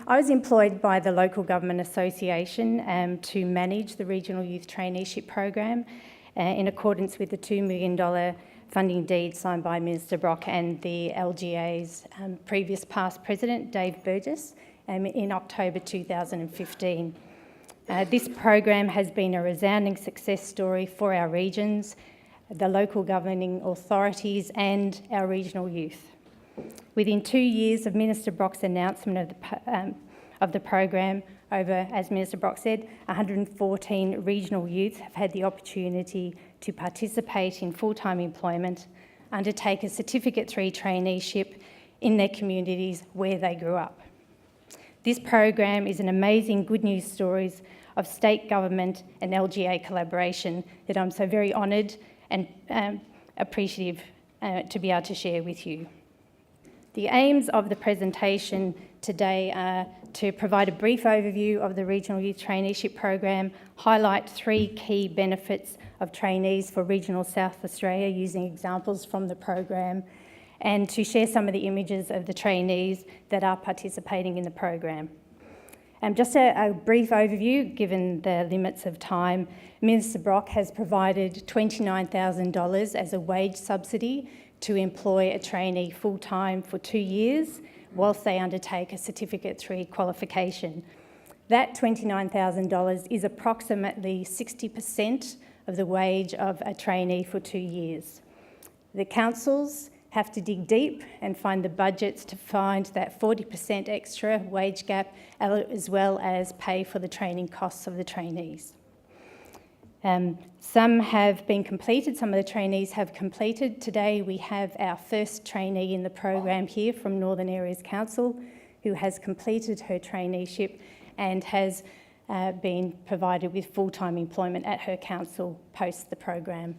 I was employed by the Local Government Association to manage the Regional Youth Traineeship Program in accordance with the $2 million funding deed signed by Minister Brock and the LGA's previous past president, Dave Burgess, in October 2015. This program has been a resounding success story for our regions, the local governing authorities and our regional youth. Within 2 years of Minister Brock's announcement of the program, over, as Minister Brock said, 114 regional youths have had the opportunity to participate in full-time employment, undertake a Certificate 3 traineeship in their communities where they grew up. This program is an amazing good news stories of state government and LGA collaboration that I'm so very honoured and appreciative to be able to share with you. The aims of the presentation today are to provide a brief overview of the Regional Youth Traineeship Program, highlight 3 key benefits of trainees for regional South Australia using examples from the program, and to share some of the images of the trainees that are participating in the program. Just a brief overview, given the limits of time, Minister Brock has provided $29,000 as a wage subsidy to employ a trainee full-time for 2 years whilst they undertake a Certificate 3 qualification. That $29,000 is approximately 60% of the wage of a trainee for 2 years. The councils have to dig deep and find the budgets to find that 40% extra wage gap, as well as pay for the training costs of the trainees. Some have been completed, some of the trainees have completed. Today we have our first trainee in the program here from Northern Areas Council who has completed her traineeship and has been provided with full-time employment at her council post the program.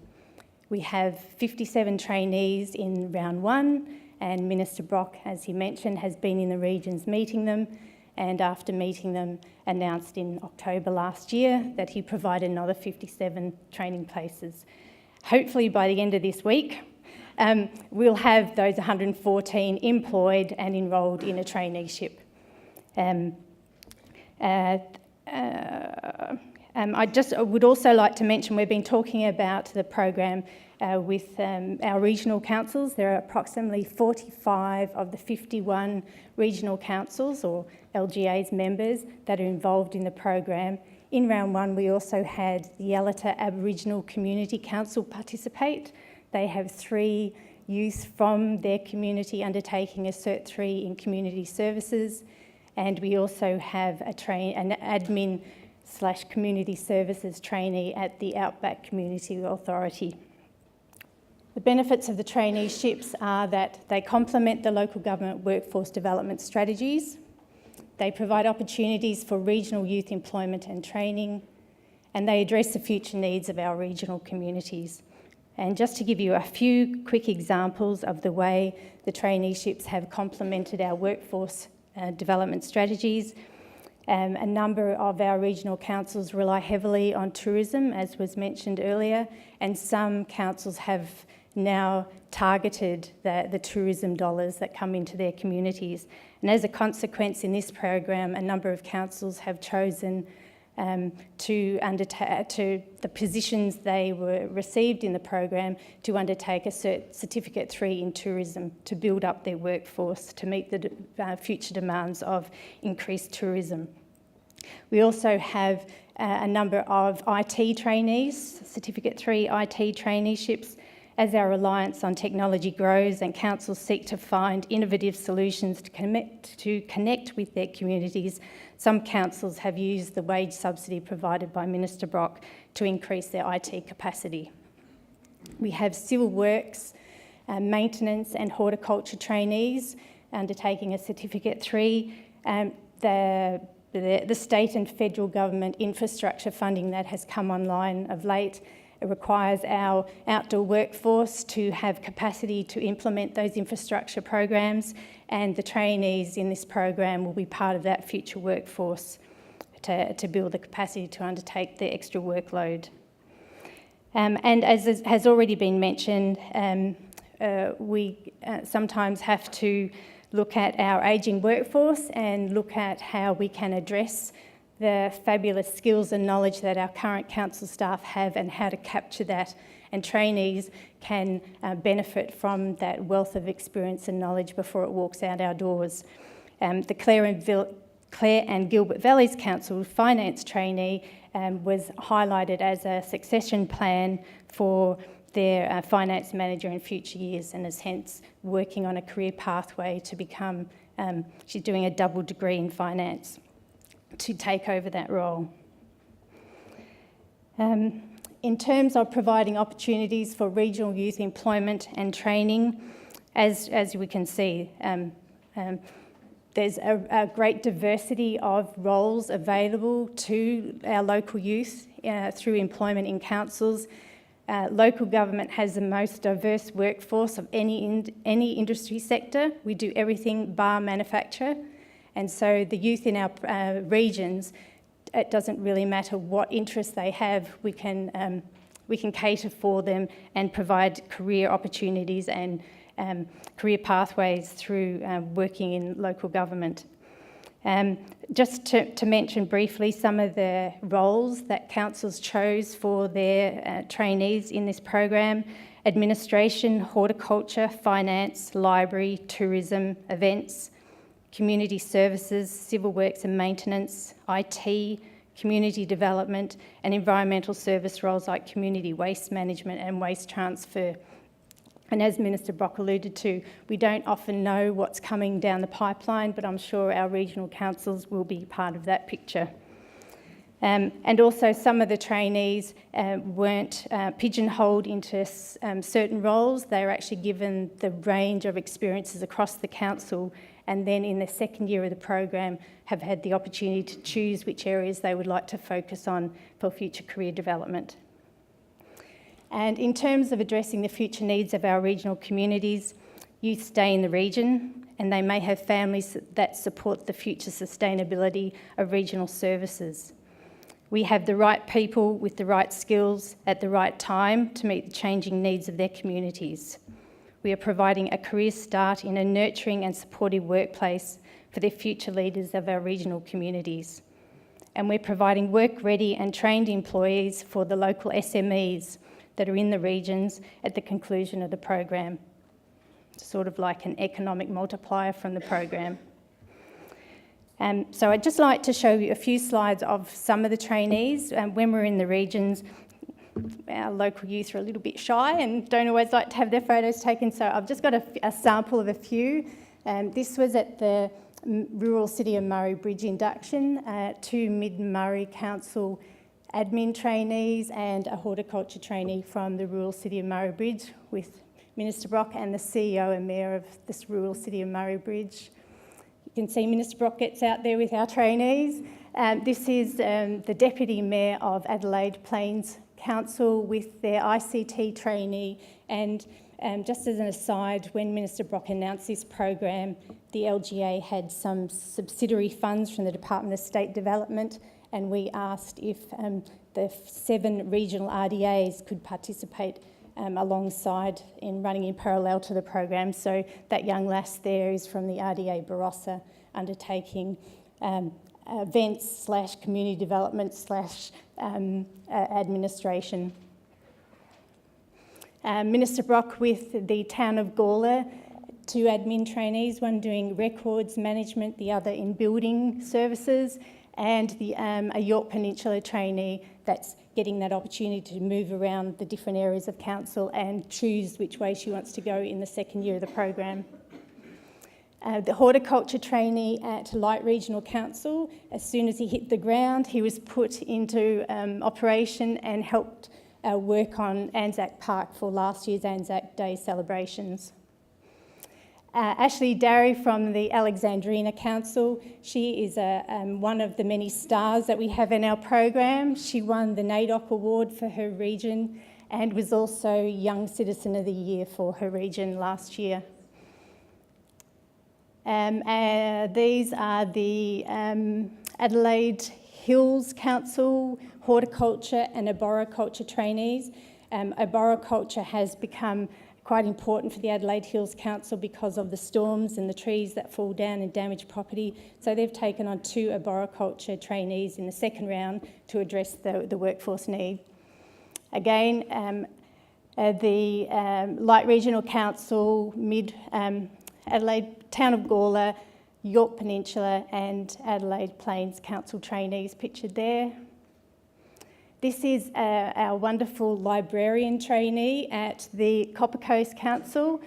We have 57 trainees in round 1, and Minister Brock, as he mentioned, has been in the regions meeting them, and after meeting them announced in October last year that he provided another 57 training places. Hopefully by the end of this week, we'll have those 114 employed and enrolled in a traineeship. I would also like to mention we've been talking about the program with our regional councils. There are approximately 45 of the 51 regional councils or LGA's members that are involved in the program. In round 1, we also had the Yalata Aboriginal Community Council participate. They have 3 youth from their community undertaking a Cert 3 in community services, and we also have an admin/community services trainee at the Outback Community Authority. The benefits of the traineeships are that they complement the local government workforce development strategies, they provide opportunities for regional youth employment and training, and they address the future needs of our regional communities. And just to give you a few quick examples of the way the traineeships have complemented our workforce development strategies, a number of our regional councils rely heavily on tourism, as was mentioned earlier, and some councils have now targeted the tourism dollars that come into their communities. And as a consequence, in this program, a number of councils have chosen to the positions they were received in the program to undertake a Certificate 3 in tourism to build up their workforce to meet the future demands of increased tourism. We also have a number of IT trainees, Certificate 3 IT traineeships. As our reliance on technology grows and councils seek to find innovative solutions to connect with their communities, some councils have used the wage subsidy provided by Minister Brock to increase their IT capacity. We have civil works, maintenance and horticulture trainees undertaking a Certificate 3. The state and federal government infrastructure funding that has come online of late, it requires our outdoor workforce to have capacity to implement those infrastructure programs, and the trainees in this program will be part of that future workforce to build the capacity to undertake the extra workload. And as has already been mentioned, we sometimes have to look at our ageing workforce and look at how we can address the fabulous skills and knowledge that our current council staff have and how to capture that. And trainees can benefit from that wealth of experience and knowledge before it walks out our doors. The Clare and Gilbert Valleys Council finance trainee was highlighted as a succession plan for their finance manager in future years, and is hence working on a career pathway to become, she's doing a double degree in finance to take over that role. In terms of providing opportunities for regional youth employment and training, as we can see, there's a great diversity of roles available to our local youth through employment in councils. Local government has the most diverse workforce of any industry sector. We do everything bar manufacture, and so the youth in our regions, it doesn't really matter what interests they have. We can cater for them and provide career opportunities and career pathways through working in local government. Just to mention briefly some of the roles that councils chose for their trainees in this program: administration, horticulture, finance, library, tourism, events, community services, civil works and maintenance, IT, community development, and environmental service roles like community waste management and waste transfer. And as Minister Brock alluded to, we don't often know what's coming down the pipeline, but I'm sure our regional councils will be part of that picture. And also some of the trainees weren't pigeonholed into certain roles. They were actually given the range of experiences across the council, and then in the second year of the program have had the opportunity to choose which areas they would like to focus on for future career development. And in terms of addressing the future needs of our regional communities, youth stay in the region and they may have families that support the future sustainability of regional services. We have the right people with the right skills at the right time to meet the changing needs of their communities. We are providing a career start in a nurturing and supportive workplace for the future leaders of our regional communities. And we're providing work-ready and trained employees for the local SMEs that are in the regions at the conclusion of the program. Sort of like an economic multiplier from the program. So I'd just like to show you a few slides of some of the trainees. When we're in the regions, our local youth are a little bit shy and don't always like to have their photos taken, so I've just got a sample of a few. This was at the rural City of Murray Bridge induction, 2 Mid-Murray Council admin trainees and a horticulture trainee from the rural City of Murray Bridge with Minister Brock and the CEO and Mayor of this rural City of Murray Bridge. You can see Minister Brock gets out there with our trainees. This is the Deputy Mayor of Adelaide Plains Council with their ICT trainee, and just as an aside, when Minister Brock announced this program, the LGA had some subsidiary funds from the Department of State Development, and we asked if the 7 regional RDAs could participate alongside in running in parallel to the program. So that young lass there is from the RDA Barossa, undertaking events / community development / administration. Minister Brock with the town of Gawler, 2 admin trainees, one doing records management, the other in building services, and a York Peninsula trainee that's getting that opportunity to move around the different areas of council and choose which way she wants to go in the second year of the program. The horticulture trainee at Light Regional Council, as soon as he hit the ground, he was put into operation and helped work on Anzac Park for last year's Anzac Day celebrations. Ashley Darry from the Alexandrina Council, she is one of the many stars that we have in our program. She won the NAIDOC Award for her region and was also Young Citizen of the Year for her region last year. These are the Adelaide Hills Council horticulture and arboriculture trainees. Arboriculture has become quite important for the Adelaide Hills Council because of the storms and the trees that fall down and damage property. So they've taken on 2 arboriculture trainees in the second round to address the workforce need. Again, the Light Regional Council, Adelaide, Town of Gawler, York Peninsula and Adelaide Plains Council trainees pictured there. This is our wonderful librarian trainee at the Copper Coast Council.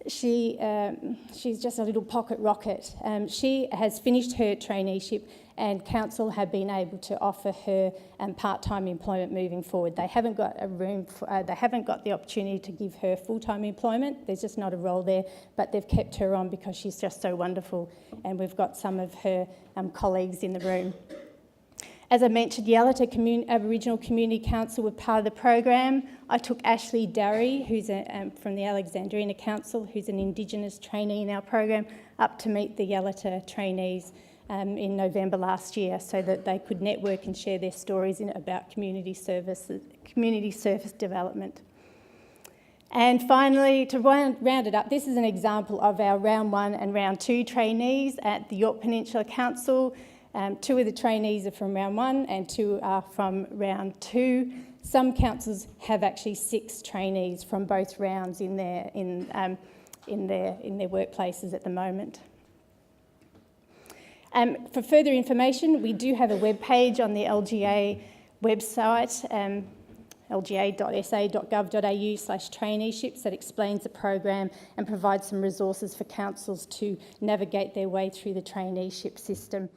She's just a little pocket rocket. She has finished her traineeship and council have been able to offer her part-time employment moving forward. They haven't got they haven't got the opportunity to give her full-time employment. There's just not a role there, but they've kept her on because she's just so wonderful. And we've got some of her colleagues in the room. As I mentioned, Yalata Aboriginal Community Council were part of the program. I took Ashley Darry, who's from the Alexandrina Council, who's an Indigenous trainee in our program, up to meet the Yalata trainees in November last year so that they could network and share their stories about community service development. And finally, to round it up, this is an example of our Round 1 and Round 2 trainees at the York Peninsula Council. 2 of the trainees are from Round 1 and 2 are from Round 2. Some councils have actually 6 trainees from both rounds in their workplaces at the moment. For further information, we do have a web page on the LGA website, lga.sa.gov.au/traineeships, that explains the program and provides some resources for councils to navigate their way through the traineeship system.